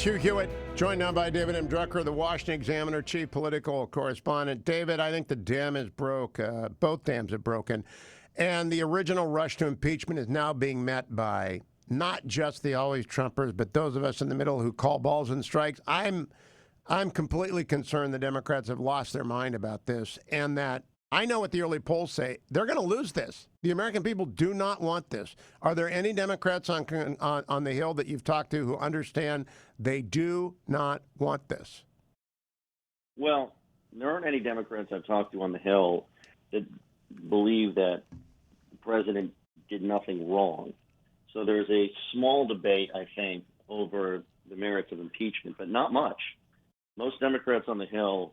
Hugh Hewitt, joined now by David M. Drucker, the Washington Examiner chief political correspondent. David, I think the dam is broke. Both dams have broken. And the original rush to impeachment is now being met by not just the always Trumpers, but those of us in the middle who call balls and strikes. I'm completely concerned the Democrats have lost their mind about this, and that I know what the early polls say. They're going to lose this. The American people do not want this. Are there any Democrats on the Hill that you've talked to who understand they do not want this? Well, there aren't any Democrats I've talked to on the Hill that believe that the president did nothing wrong. So there's a small debate, I think, over the merits of impeachment, but not much. Most Democrats on the Hill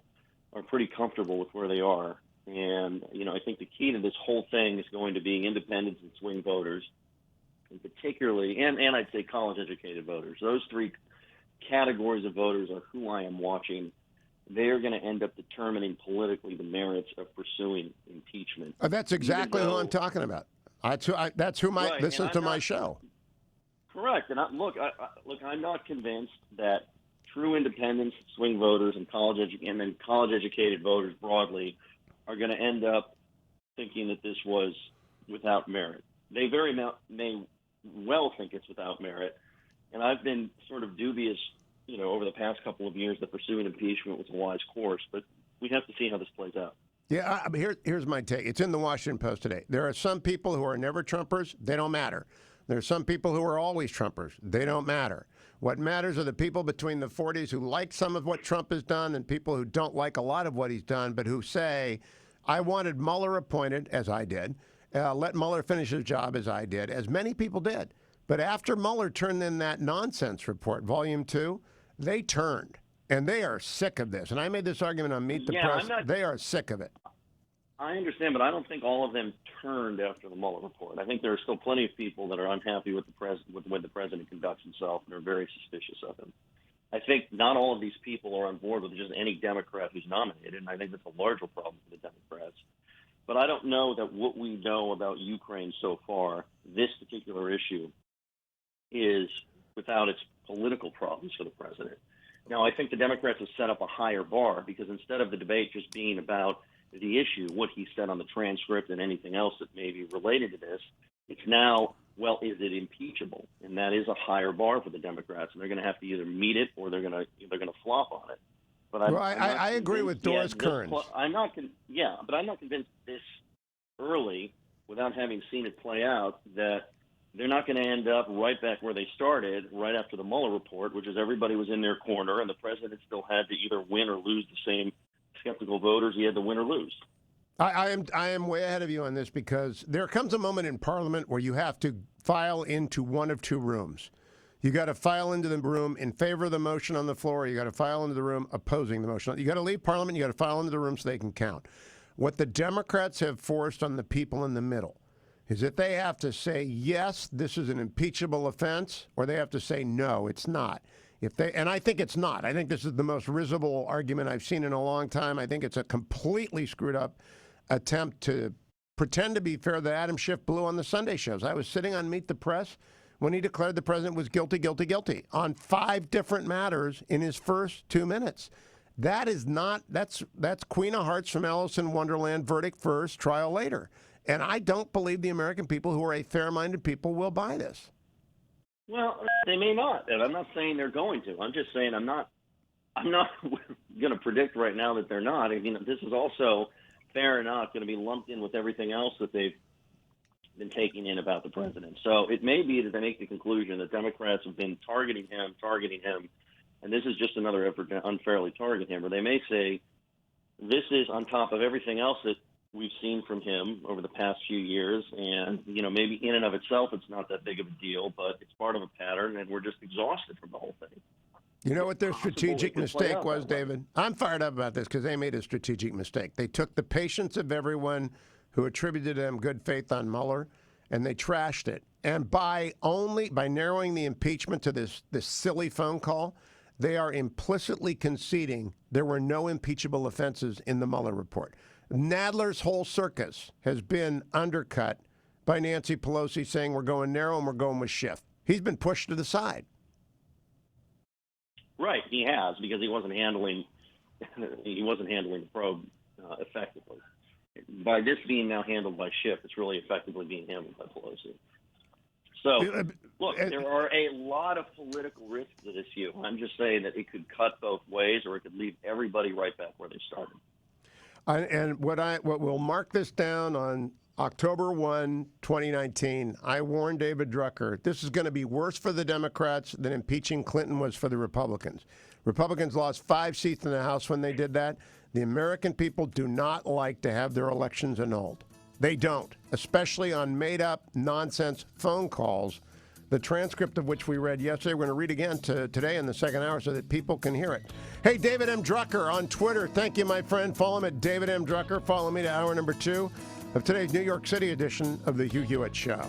are pretty comfortable with where they are. And, I think the key to this whole thing is going to be independents and swing voters, and particularly, and I'd say college-educated voters. Those three categories of voters are who I am watching. They are going to end up determining politically the merits of pursuing impeachment. That's exactly who I'm talking about. That's who listens to my show. Correct. And I'm not convinced that true independents, swing voters, and college-educated voters broadly are going to end up thinking that this was without merit. They very may well think it's without merit. And I've been sort of dubious, over the past couple of years that pursuing impeachment was a wise course. But we have to see how this plays out. Yeah, here's my take. It's in the Washington Post today. There are some people who are never Trumpers. They don't matter. There are some people who are always Trumpers. They don't matter. What matters are the people between the 40s who like some of what Trump has done and people who don't like a lot of what he's done, but who say, I wanted Mueller appointed, as I did. Let Mueller finish his job, as I did, as many people did. But after Mueller turned in that nonsense report, Volume 2, they turned. And they are sick of this. And I made this argument on Meet the Press. They are sick of it. I understand, but I don't think all of them turned after the Mueller report. I think there are still plenty of people that are unhappy with the way the president conducts himself and are very suspicious of him. I think not all of these people are on board with just any Democrat who's nominated, and I think that's a larger problem for the Democrats. But I don't know that what we know about Ukraine so far, this particular issue, is without its political problems for the president. Now, I think the Democrats have set up a higher bar because instead of the debate just being about the issue, what he said on the transcript and anything else that may be related to this, it's now, well, is it impeachable? And that is a higher bar for the Democrats, and they're going to have to either meet it or they're going to flop on it. But I agree with Doris Kearns. I'm not convinced this early, without having seen it play out, that they're not going to end up right back where they started, right after the Mueller report, which is everybody was in their corner, and the president still had to either win or lose the same skeptical voters he had to win or lose. I am way ahead of you on this because there comes a moment in Parliament where you have to file into one of two rooms. You got to file into the room in favor of the motion on the floor. You got to file into the room opposing the motion. You got to leave Parliament. You got to file into the room so they can count. What the Democrats have forced on the people in the middle is that they have to say, yes, this is an impeachable offense, or they have to say, no, it's not. And I think it's not. I think this is the most risible argument I've seen in a long time. I think it's a completely screwed up attempt to pretend to be fair that Adam Schiff blew on the Sunday shows. I was sitting on Meet the Press when he declared the president was guilty, guilty, guilty on 5 different matters in his first 2 minutes. That is not, that's Queen of Hearts from Alice in Wonderland, verdict first, trial later. And I don't believe the American people who are a fair-minded people will buy this. Well, they may not, and I'm not saying they're going to. I'm just saying I'm not going to predict right now that they're not. I mean, this is also fair enough going to be lumped in with everything else that they've been taking in about the president. So it may be that they make the conclusion that Democrats have been targeting him, and this is just another effort to unfairly target him. Or they may say this is on top of everything else that we've seen from him over the past few years, and maybe in and of itself it's not that big of a deal, but it's part of a pattern, and we're just exhausted from the whole thing. You know what their strategic mistake was, David? I'm fired up about this because they made a strategic mistake. They took the patience of everyone who attributed to them good faith on Mueller, and they trashed it. And by narrowing the impeachment to this silly phone call, they are implicitly conceding there were no impeachable offenses in the Mueller report. Nadler's whole circus has been undercut by Nancy Pelosi saying we're going narrow and we're going with Schiff. He's been pushed to the side. Right, he has, because he wasn't handling the probe effectively. By this being now handled by Schiff, it's really effectively being handled by Pelosi. So, look, there are a lot of political risks to this, Hugh. I'm just saying that it could cut both ways, or it could leave everybody right back where they started. And what will mark this down on October 1, 2019, I warned David Drucker, this is going to be worse for the Democrats than impeaching Clinton was for the Republicans. Republicans lost 5 seats in the House when they did that. The American people do not like to have their elections annulled. They don't, especially on made-up nonsense phone calls, the transcript of which we read yesterday. We're going to read again today in the second hour so that people can hear it. Hey, David M. Drucker on Twitter. Thank you, my friend. Follow him at David M. Drucker. Follow me to hour number 2 of today's New York City edition of the Hugh Hewitt Show.